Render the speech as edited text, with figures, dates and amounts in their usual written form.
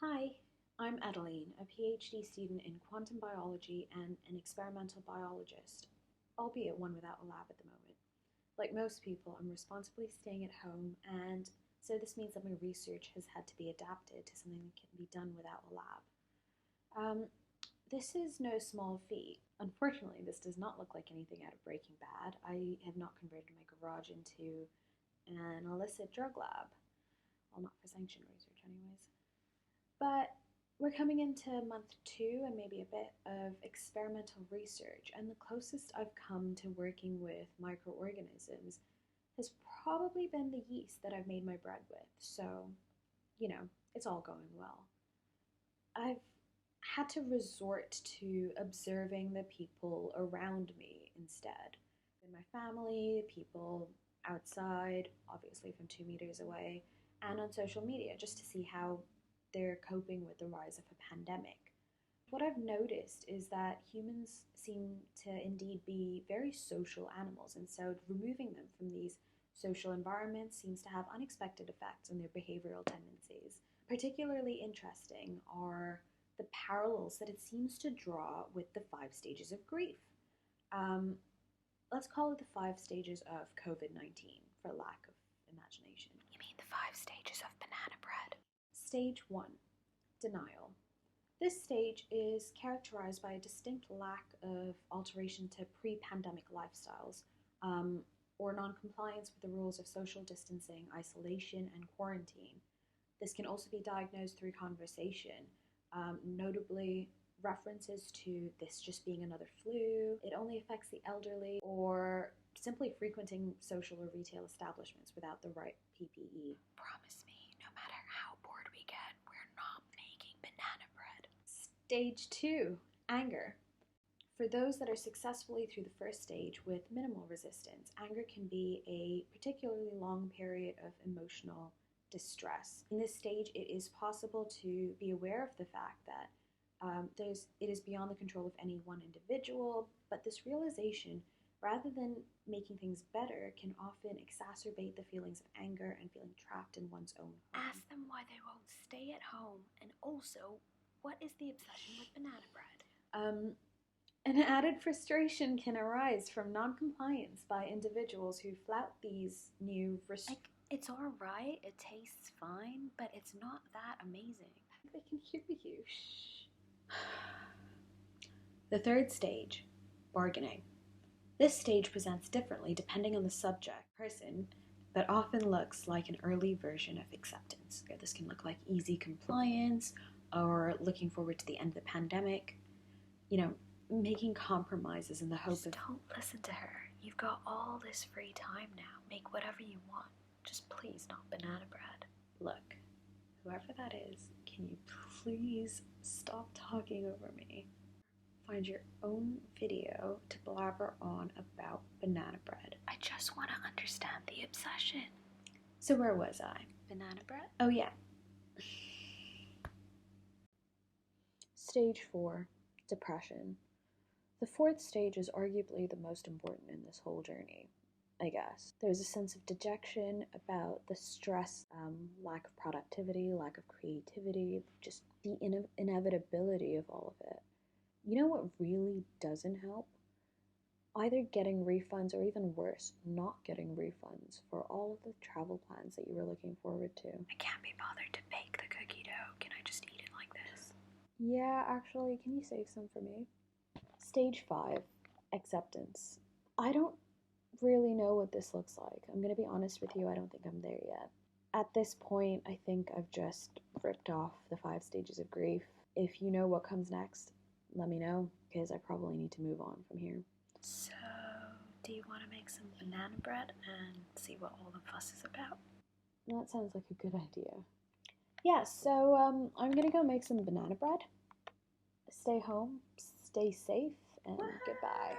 Hi, I'm Edeline, a PhD student in quantum biology and an experimental biologist, albeit one without a lab at the moment. Like most people, I'm responsibly staying at home, and so this means that my research has had to be adapted to something that can be done without a lab. This is no small feat. Unfortunately, this does not look like anything out of Breaking Bad. I have not converted my garage into an illicit drug lab. Well, not for sanctioned research, anyways. But we're coming into month 2 and maybe a bit of experimental research, and the closest I've come to working with microorganisms has probably been the yeast that I've made my bread with. So, it's all going well. I've had to resort to observing the people around me instead. In my family, people outside, obviously from 2 meters away, and on social media, just to see how they're coping with the rise of a pandemic. What I've noticed is that humans seem to indeed be very social animals, and so removing them from these social environments seems to have unexpected effects on their behavioral tendencies. Particularly interesting are the parallels that it seems to draw with the 5 stages of grief. Let's call it the 5 stages of COVID-19 for lack of imagination. You mean the 5 stages of banana bread? Stage 1, denial. This stage is characterized by a distinct lack of alteration to pre-pandemic lifestyles, or non-compliance with the rules of social distancing, isolation, and quarantine. This can also be diagnosed through conversation, notably references to this just being another flu, it only affects the elderly, or simply frequenting social or retail establishments without the right PPE. Promise me, no matter how bored we get, we're not making banana bread. Stage 2, anger. For those that are successfully through the first stage with minimal resistance, anger can be a particularly long period of emotional distress. In this stage, it is possible to be aware of the fact that it is beyond the control of any one individual, but this realization, rather than making things better, can often exacerbate the feelings of anger and feeling trapped in one's own home. Ask them why they won't stay at home, and also, what is the obsession with banana bread? An added frustration can arise from non-compliance by individuals who flout these new It's alright, it tastes fine, but it's not that amazing. They can hear you. Shh. The third stage, bargaining. This stage presents differently depending on the subject, person, but often looks like an early version of acceptance. This can look like easy compliance or looking forward to the end of the pandemic. Making compromises in the hope Just don't listen to her. You've got all this free time now. Make whatever you want. Just please not banana bread. Look, whoever that is, can you please stop talking over me? Find your own video to blabber on about banana bread. I just want to understand the obsession. So where was I? Banana bread? Oh yeah. Stage 4, depression. The fourth stage is arguably the most important in this whole journey, I guess. There's a sense of dejection about the stress, lack of productivity, lack of creativity, just the inevitability of all of it. You know what really doesn't help? Either getting refunds or even worse, not getting refunds for all of the travel plans that you were looking forward to. I can't be bothered to bake the cookie dough. Can I just eat it like this? Yeah, actually, can you save some for me? Stage 5, acceptance. I don't really know what this looks like. I'm going to be honest with you, I don't think I'm there yet. At this point, I think I've just ripped off the 5 stages of grief. If you know what comes next, let me know, because I probably need to move on from here. So, do you want to make some banana bread and see what all the fuss is about? That sounds like a good idea. Yeah, so I'm gonna go make some banana bread. Stay home, stay safe, and goodbye.